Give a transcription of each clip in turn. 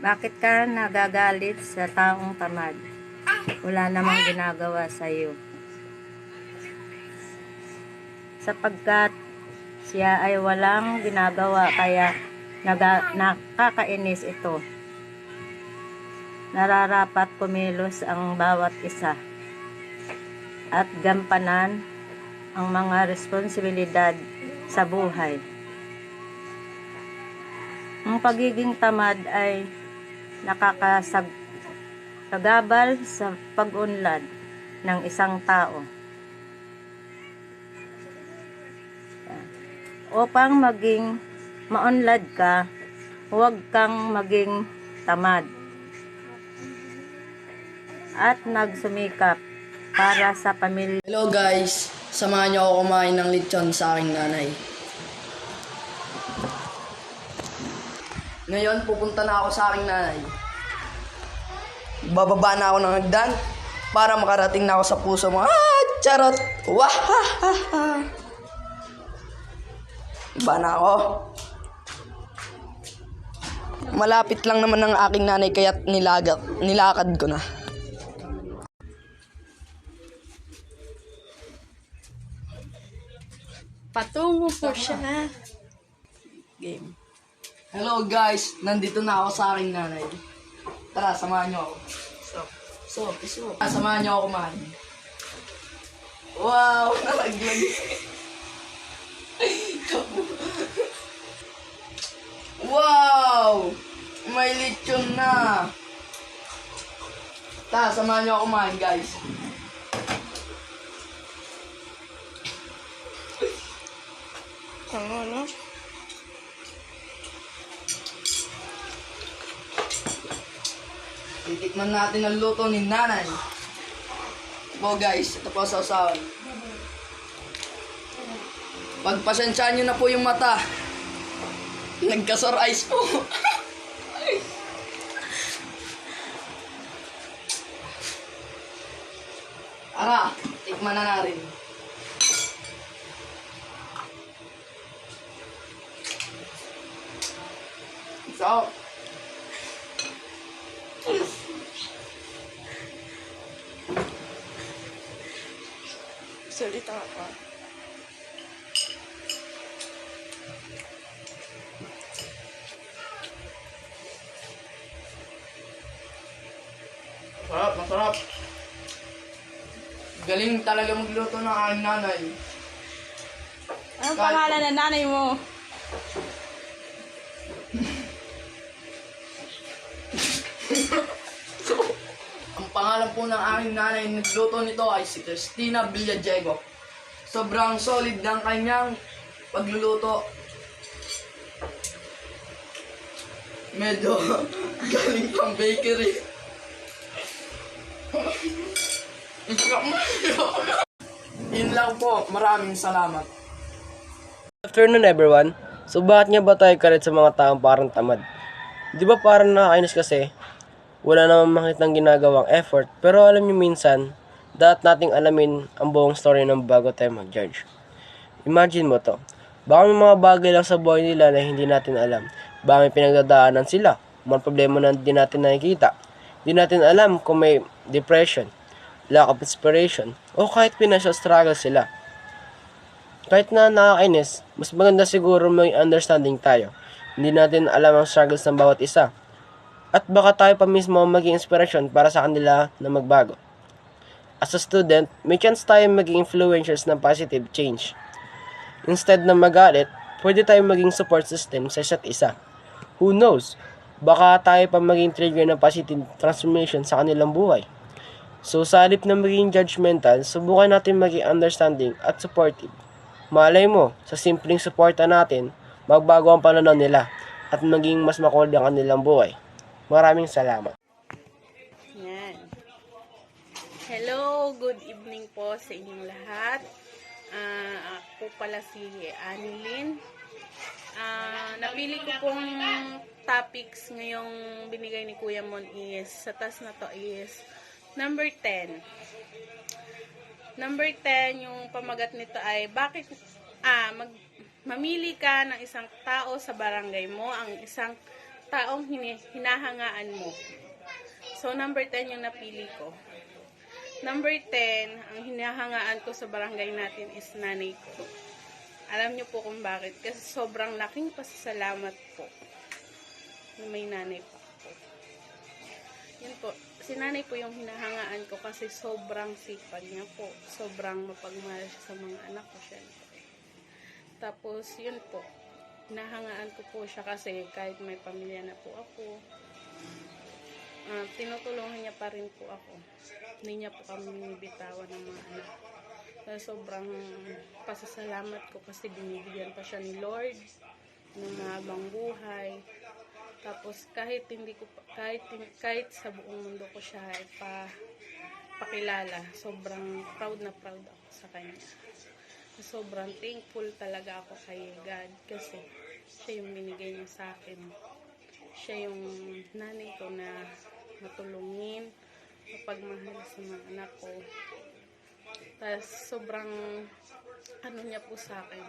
Bakit ka nagagalit sa taong tamad? Wala namang ginagawa sa iyo. Sapagkat siya ay walang ginagawa kaya nakakainis ito. Nararapat kumilos ang bawat isa at gampanan ang mga responsibilidad sa buhay. Ang pagiging tamad ay nakakasagabal sa pag-unlad ng isang tao. Upang maging maunlad ka, huwag kang maging tamad at nagsumikap para sa pamilya. Hello guys, samahan niyo ako kumain ng lechon sa aking nanay. Ngayon, pupunta na ako sa aking nanay. Bababa na ako ng hagdan para makarating na ako sa puso mo. Charot! Wahahaha! Iba na ako. Malapit lang naman ang aking nanay kaya't nilakad ko na. Patungo po siya. Game. Hello guys, nandito na ako sa aking nanay. Tara, samahan niyo ako. Samahan niyo ako kumain. Wow, nalaglag. Wow! May lechon na. Tara, samahan niyo ako kumain guys. Ano? Titikman natin ang luto ni nanay. Po guys, ito po sa usawan. Pagpasensyaan nyo na po yung mata. Nagkasor eyes po. Ara, tikman na natin. So, Salita ka. masarap. Galing talaga magluto ng aking nanay. Anong pangalan ng nanay mo? Ang pangalan po ng aking nanay nagluto nito ay si Cristina Villadiego. Sobrang solid ng kanyang pagluluto. Medyo galing pang bakery. Yun lang po. Maraming salamat. Afternoon everyone. So bakit nga ba tayo karit sa mga taong parang tamad? Di ba parang nakakainis kasi? Wala namang makitang ginagawang effort, pero alam niyo minsan, dapat nating alamin ang buong story ng bago tayo mag-judge. Imagine mo to. Baka may mga bagay lang sa buhay nila na hindi natin alam. Baka may pinagdadaanan sila. Mga problema na hindi natin nakikita. Hindi natin alam kung may depression, lack of inspiration, o kahit financial struggle sila. Kahit na nakakainis, mas maganda siguro may understanding tayo. Hindi natin alam ang struggles ng bawat isa. At baka tayo pa mismo maging inspirasyon para sa kanila na magbago. As a student, may chance tayo maging influencers ng positive change. Instead na magalit, pwede tayo maging support system sa isa't isa. Who knows? Baka tayo pa maging trigger ng positive transformation sa kanilang buhay. So sa halip na maging judgmental, subukan natin maging understanding at supportive. Malay mo, sa simpleng suporta natin, magbago ang pananaw nila at maging mas makulay ang kanilang buhay. Maraming salamat. Yan. Hello, good evening po sa inyong lahat. Ako pala si Annilyn. Napili ko pong topics ngayong binigay ni Kuya Mon is, sa task na to is, number 10. Number 10, yung pamagat nito ay, mamili ka ng isang tao sa barangay mo, ang isang taong hinahangaan mo. So, number 10 yung napili ko. Number 10, ang hinahangaan ko sa barangay natin is nanay ko. Alam niyo po kung bakit. Kasi sobrang laking pasasalamat po na may nanay pa po. Yun po. Si nanay po yung hinahangaan ko kasi sobrang sipag niya po. Sobrang mapagmahal siya sa mga anak ko, syempre. Tapos, yun po. Hinahangaan ko po siya kasi kahit may pamilya na po ako, tinutulungan niya pa rin po ako. Hindi niya po kami binibitawan ng mga anak. Kaya sobrang pasasalamat ko kasi binibigyan pa siya ni Lord ng mahabang buhay. Tapos kahit sa buong mundo ko siya pakilala, sobrang proud na proud ako sa kanya. Sobrang thankful talaga ako kay God kasi siya yung binigay niya sa akin. Siya yung nanay ko na matulungin, mapagmahal sa mga anak ko. Tapos sobrang niya po sa akin.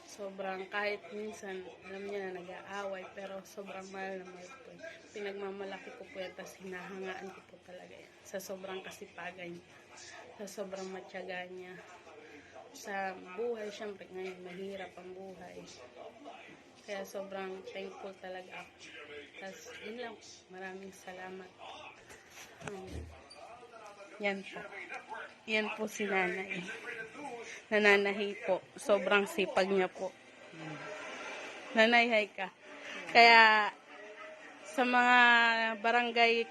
Sobrang kahit minsan alam niya na nag-aaway pero sobrang mahal na mahal po. Pinagmamalaki ko po yan, tapos hinahangaan ko po talaga yan. Sa sobrang kasipagan niya, sa sobrang matyaga niya. Sa buhay, syempre ngayon mahirap ang buhay. Kaya sobrang thankful talaga ako. Tapos yun lang, maraming salamat. Yan po. Yan po si nanay. Nananahi po. Sobrang sipag niya po. Nanay, hi ka. Kaya sa mga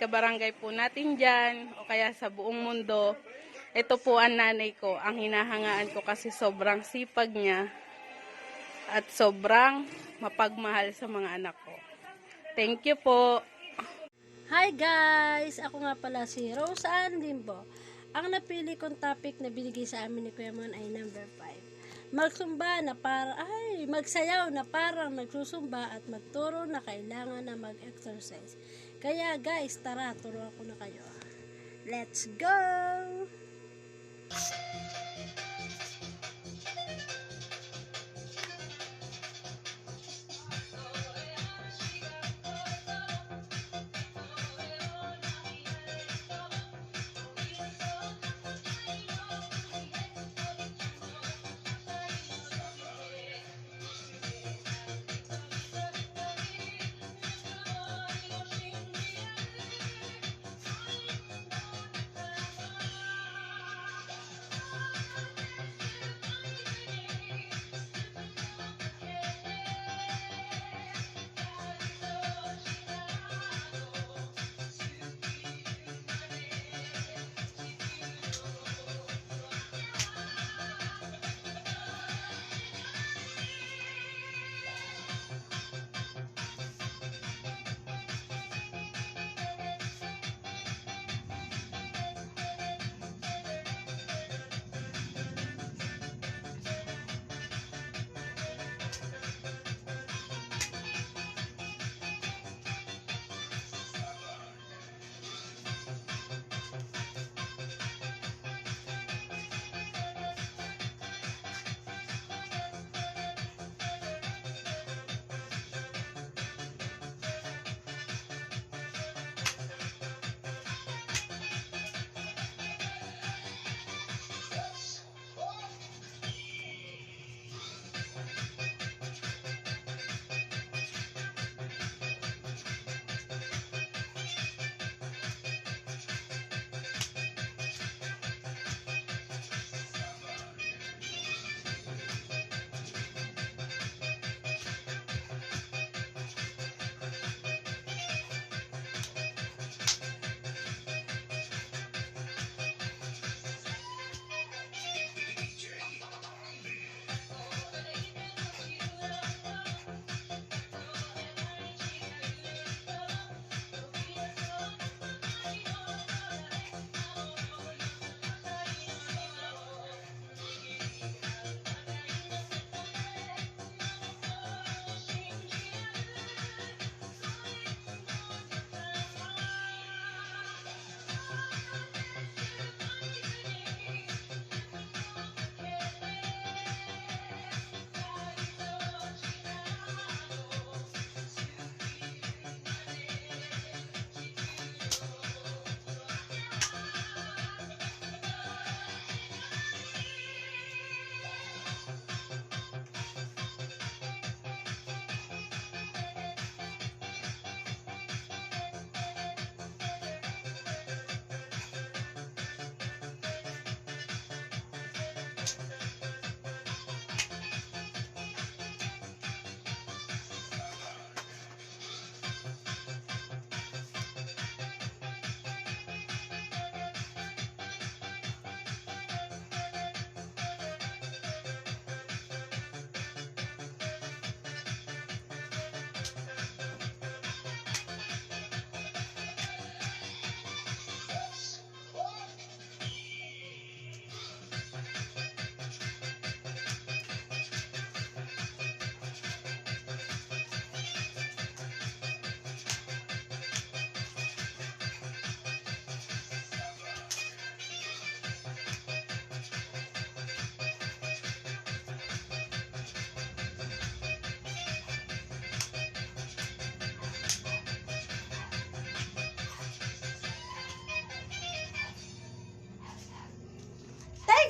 kabarangay po natin dyan, o kaya sa buong mundo, ito po ang nanay ko. Ang hinahangaan ko kasi sobrang sipag niya at sobrang mapagmahal sa mga anak ko. Thank you po. Hi guys! Ako nga pala si Rose Ann Limbo. Ang napili kong topic na binigay sa amin ni Kuya Mon ay number 5. Magsayaw na parang nagsusumba at magturo na kailangan na mag-exercise. Kaya guys, tara, turuan ko na kayo. Let's go!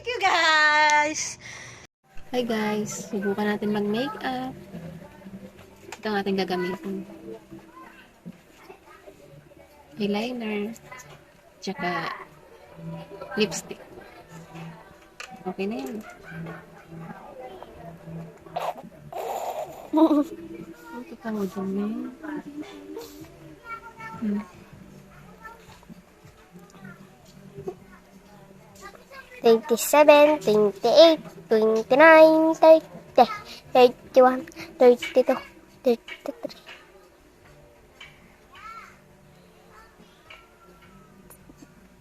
Thank you guys! Hi guys, subukan natin mag-makeup. Ito ang ating gagamitin. Eyeliner, tsaka lipstick. Okay na yan. Ito pa mo dyan, 27, 28, 29, 30, 31, 32, 33.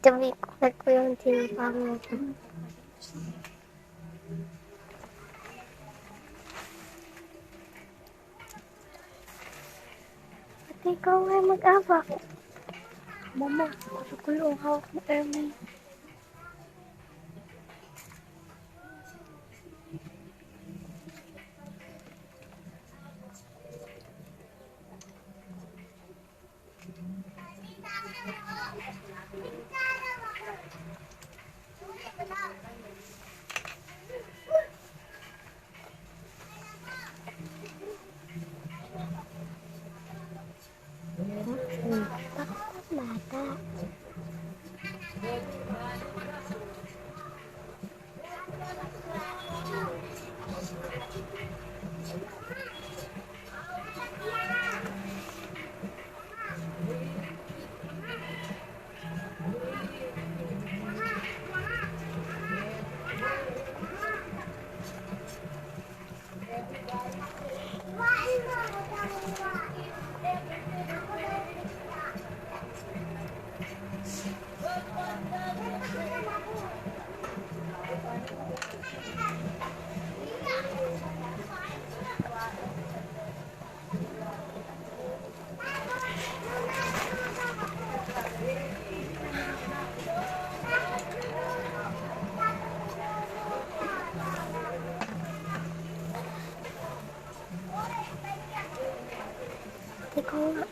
Sabi ko yung timpang mo. Ate, ikaw nga mag-abak. Mama, kulong hawak mo, Ermi. Mata. Ikaw nga.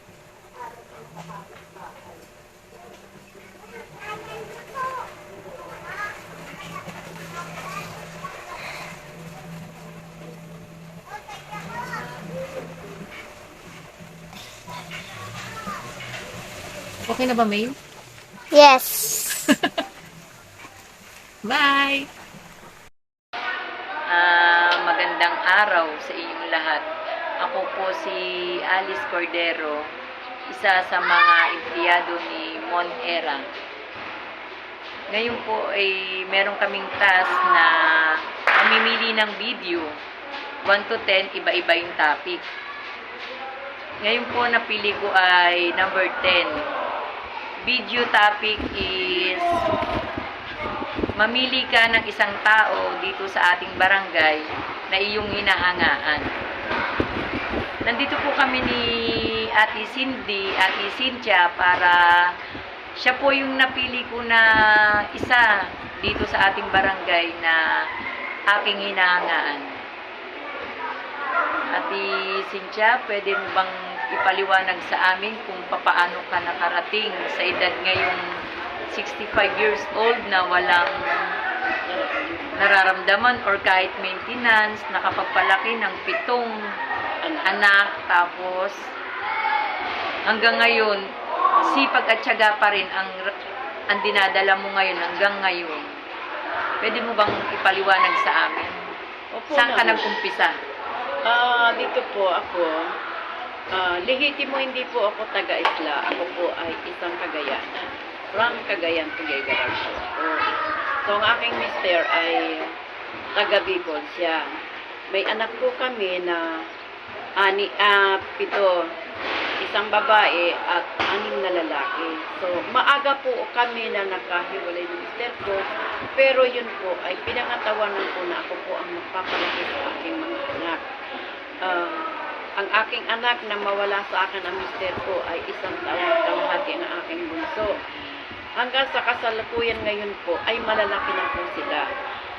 Okay na ba, May? Yes. Bye! Magandang araw sa inyong lahat. Ako po si Alice Cordero, isa sa mga empleyado ni Mon Era. Ngayon po ay meron kaming task na mamimili ng video. 1 to 10, iba-iba yung topic. Ngayon po napili ko ay number 10. Video topic is mamili ka ng isang tao dito sa ating barangay na iyong hinahangaan. Nandito po kami ni Ate Cindy, Ate Cynthia para siya po yung napili ko na isa dito sa ating barangay na aking hinahangaan. Ate Cynthia, pwede mo bang ipaliwanag sa amin kung papaano ka nakarating sa edad ngayong 65 years old na walang nararamdaman or kahit maintenance, nakapagpalaki ng 7 anak, tapos hanggang ngayon, sipag at tiyaga pa rin ang dinadala mo ngayon hanggang ngayon. Pwede mo bang ipaliwanag sa amin? Opo, Saan ka naman. nag-umpisa? Dito po ako, lehitimo hindi po ako taga-Isla. Ako po ay isang Cagayanan. From Cagayan to Tuguegarao po. So, ang aking mister ay taga-Bicol siya. May anak po kami na 7. Isang babae at 6 na lalaki. So, maaga po kami na nagkahiwalay ng mister ko. Pero yun po ay pinangatawanan ko na ako po ang magpapalaki sa aking mga anak. Ang aking anak na mawala sa akin ang mister ko ay 1 taong kalahati ng aking bunso. Hanggang sa kasalukuyan ngayon po ay malalaki na po sila.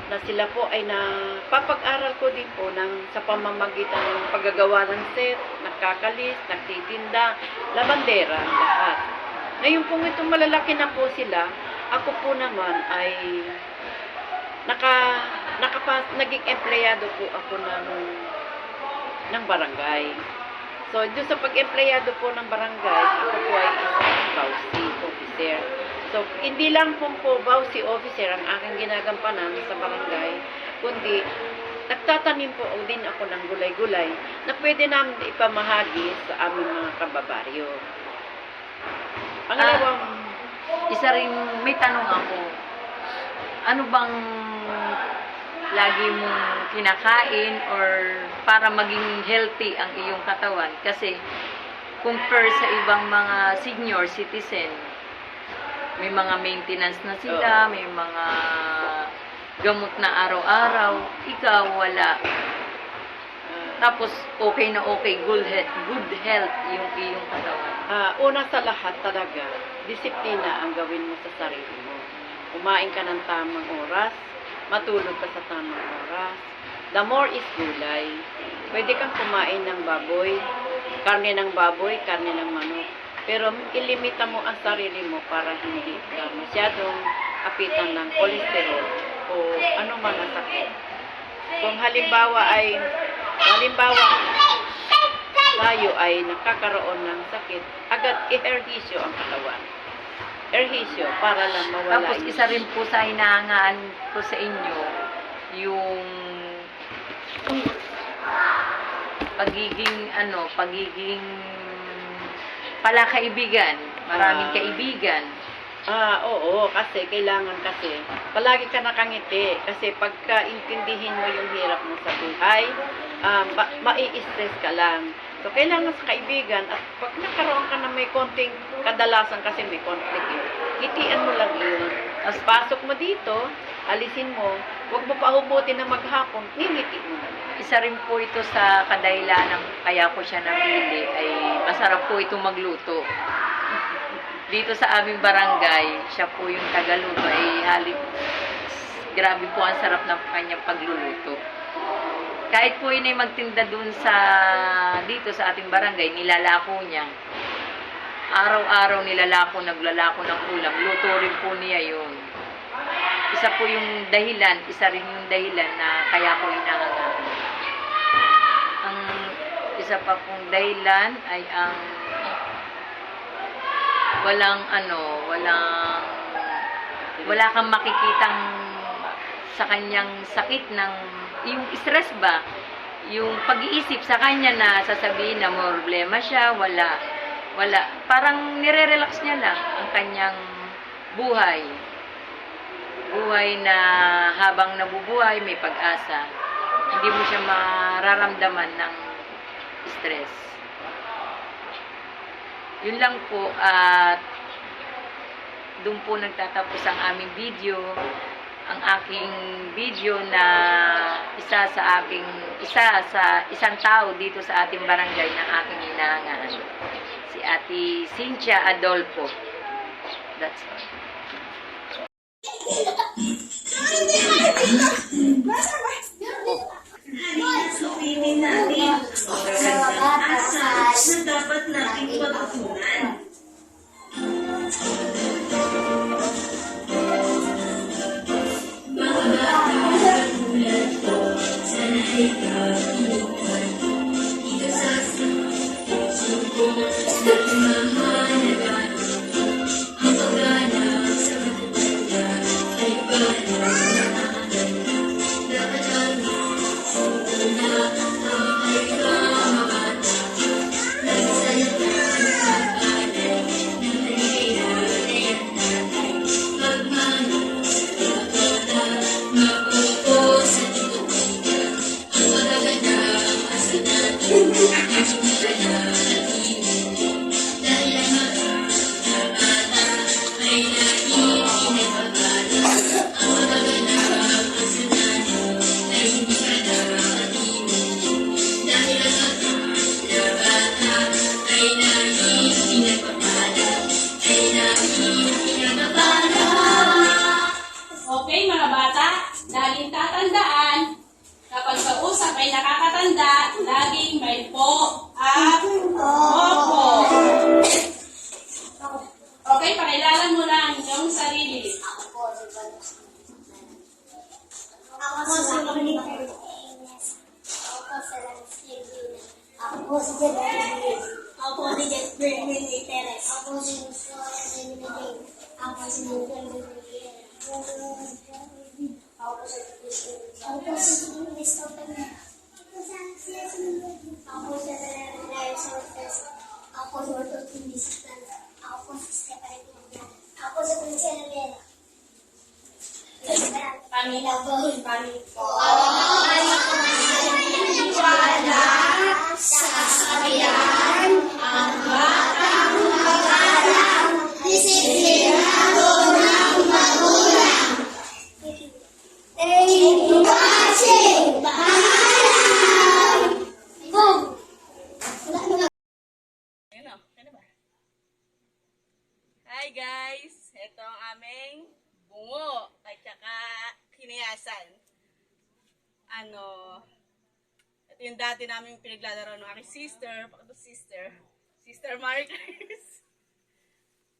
Na sila po ay napapag-aral ko din po sa pamamagitan ng paggagawa ng set, nagkakalis, nagtitinda, labandera, lahat. Ngayon po itong malalaki na po sila, ako po naman ay naging empleyado po ako ng barangay. So, doon sa pag-empleyado po ng barangay, ako po ay isang bawsi officer. So, hindi lang po bawsi officer ang aking ginagampanan sa barangay, kundi nagtatanim po din ako ng gulay-gulay na pwede namin ipamahagi sa aming mga kababaryo. Pangalawang, Isa rin, may tanong ako. Ano bang lagi mong kinakain or para maging healthy ang iyong katawan? Kasi compare sa ibang mga senior citizen, may mga maintenance na sila, may mga gamot na araw-araw. Ikaw, wala. Tapos, okay na okay, good health yung iyong katawan. una sa lahat talaga, disiplina ang gawin mo sa sarili mo. Kumain ka ng tamang oras, matulog ka sa tamang oras. The more is gulay. Pwede kang kumain ng baboy, karne ng baboy, karne ng manok. Pero ilimita mo ang sarili mo para hindi ka masyadong kapitan ng kolesterol o anuman na sakit. Kung halimbawa tayo ay nakakaroon ng sakit, agad i-ehersisyo ang katawan. Ehersisyo para lang mawala. Tapos isa rin po sa hinahangaan ko sa inyo, yung pagiging palakaibigan, maraming kaibigan. Oo, kasi kailangan kasi palagi ka nakangiti kasi pagka intindihin mo yung hirap mo sa buhay, mai-stress ka lang. So, kailangan sa kaibigan at pag nakaroon ka na may konting kadalasan kasi may conflict ngitian mo lang yun. Tapos pasok mo dito, alisin mo, huwag mo pahubutin na maghapon, ngingiti mo na. Isa rin po ito sa kadahilan ng kaya ko siya napili ay masarap po itong magluto. Dito sa aming barangay, siya po yung tagaluto ay grabe po ang sarap ng kanyang pagluluto. Kahit po yun ay magtinda dun dito sa ating barangay, nilalako niya. Araw-araw naglalako ng ulam. Luto rin po niya yun. Isa rin yung dahilan na kaya ko hinahangaan. Ang isa pa pong dahilan ay ang wala kang makikitang sa kanyang sakit ng yung stress ba, yung pag-iisip sa kanya na sasabihin na problema siya, wala, parang nire-relax niya lang ang kanyang buhay na habang nabubuhay may pag-asa, hindi mo siya mararamdaman ng stress. Yun lang po, at doon po nagtatapos ang aming video. Ang aking video na isa sa isang tao dito sa ating barangay na aking hinahangaan. Si Ate Cynthia Adolfo. That's Ako si Jesper Militeres. Ako si Mustafa Militeres. Ako si Mustafa Militeres. Ako si Christopher. Ako si Larry Sortes. Ako si Orton Distan. Ako si Stephen. Ako si Cristian Rivera. Pamela Boy. Wala sa kabiyan ang batang mag-aral. Disiplinado ng magulang. Thank you for watching. Bye! Boom! Hi guys! Ito ang aming bungo at saka kiniyasan. Ito yung dati namin pinaglalaro ng aking sister, Sister Marie Chris.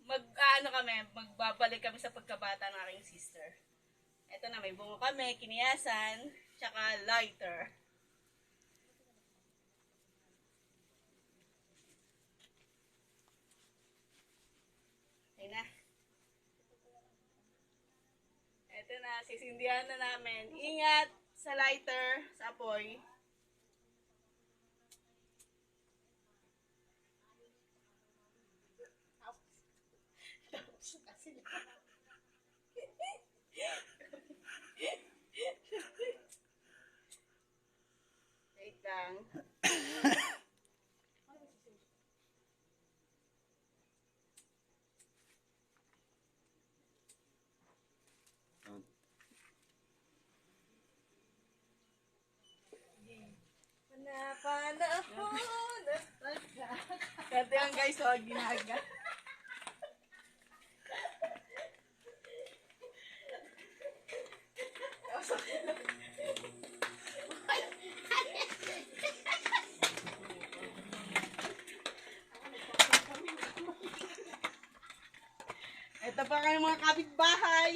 Magbabalik kami sa pagkabata ng aking sister. Ito na, may bungo kami, kiniyasan, tsaka lighter. Ayun na. Ito na, sisindihan na namin. Ingat sa lighter, sa apoy. Wait lang. Kaya yan guys, so ginaga. Ito pa kayo mga kapitbahay.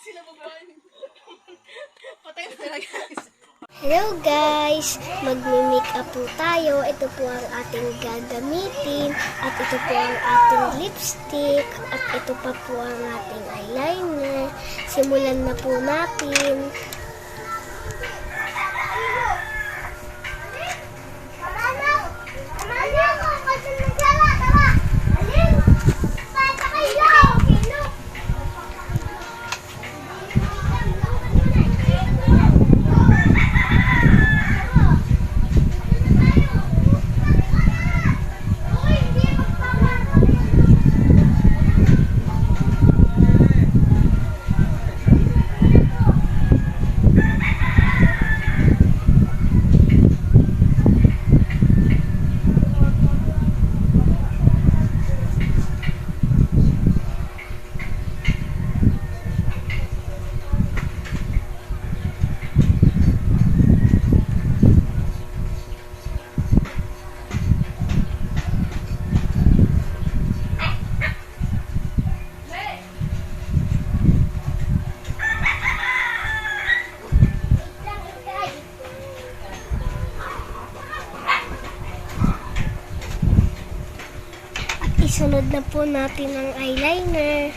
Sila magbahan. Patay na sila guys. Hello guys! Magmi-make up po tayo. Ito po ang ating gagamitin. At ito po ang ating lipstick. At ito pa po ang ating eyeliner. Simulan na po natin. Isunod na po natin ang eyeliner.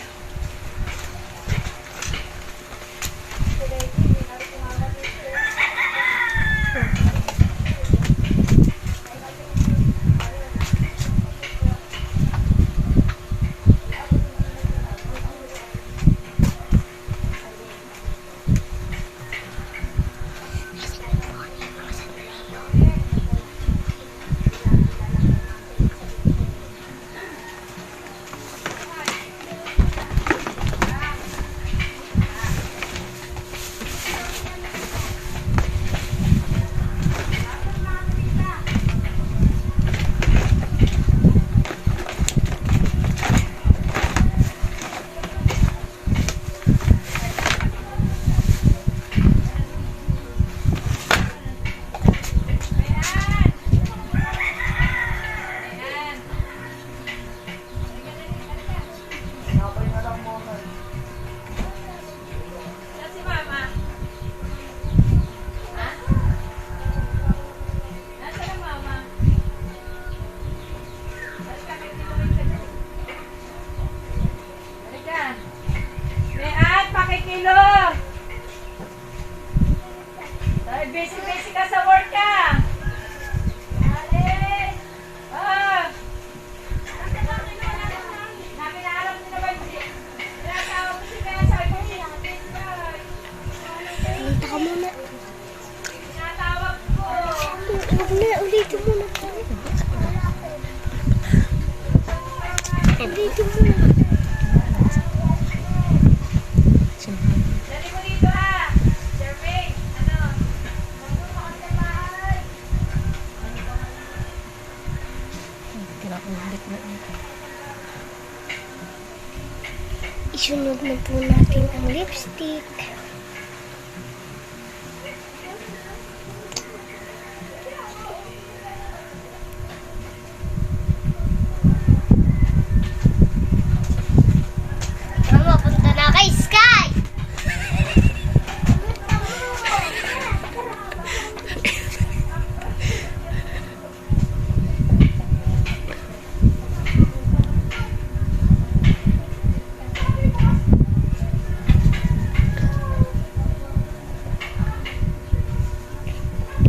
busy ka sa work ka. Alice! Ah! Napinaalam mo na ba yung tinatawag mo si Kaya sa akin? Ulit ako muna. Tinatawag ko. Huwag na, ulitin mo na po. Ulitin mo na. Dali mo dito ha. Jermaine, ano? Magpunta ka sa bahay. Isunod na po natin ang lipstick. Mama, punta na kay Sky!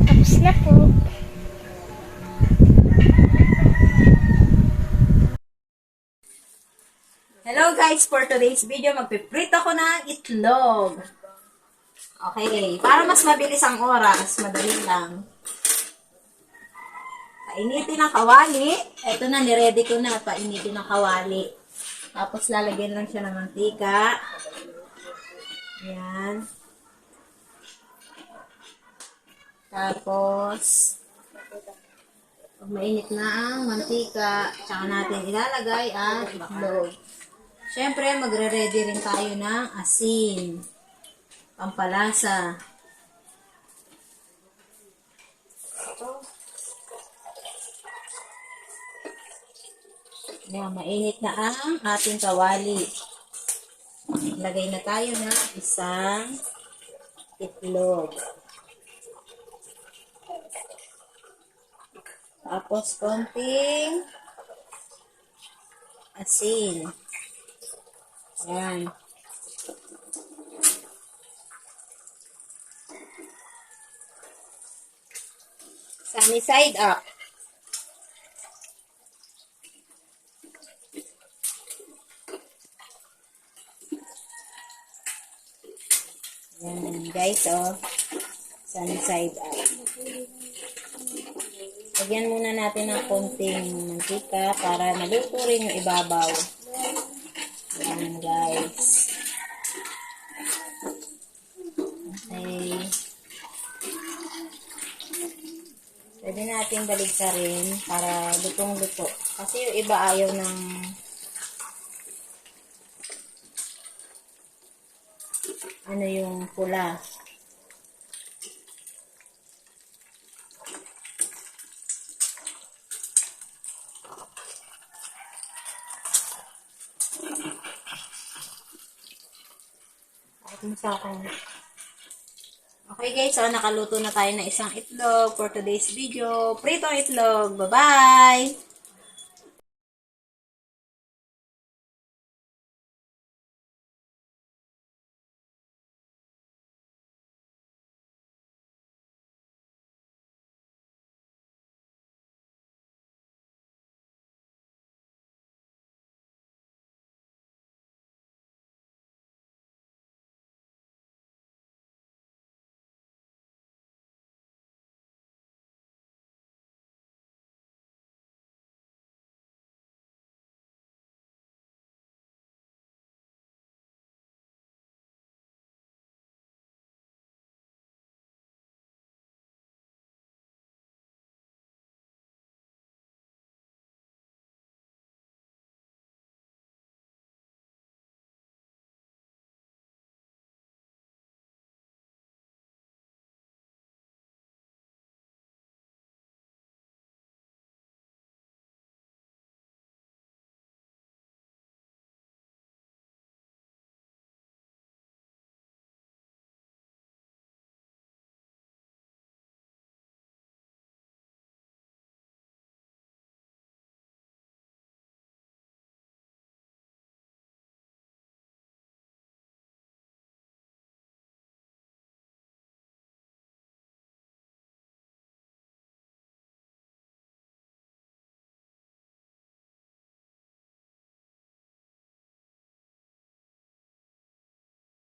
Tapos na po. Hello guys, for today's video, magpiprito ko ng itlog. Okay, para mas mabilis ang oras, madali lang. Painitin ng kawali. Ito na, niready ko na, painitin ng kawali. Tapos lalagyan lang siya ng mantika. Ayan. Tapos, pag mainit na ang mantika, tsaka natin ilalagay ang itlog. Siyempre, magre-ready rin tayo ng asin. Pampalasa. Ayan, mainit na ang ating kawali. Lagay na tayo ng isang itlog. Tapos, konting asin. Ayan. Sunny side up. Ayan, guys, oh. Sunny side up. Lagyan muna natin ng konting mantika para maluto rin yung ibabaw. Ayan, guys. Okay. Pwede natin baligtarin para lutong-luto. Kasi yung iba ayaw ng ano yung pula. Okay guys, so nakaluto na tayo ng isang itlog for today's video. Pritong itlog. Bye-bye!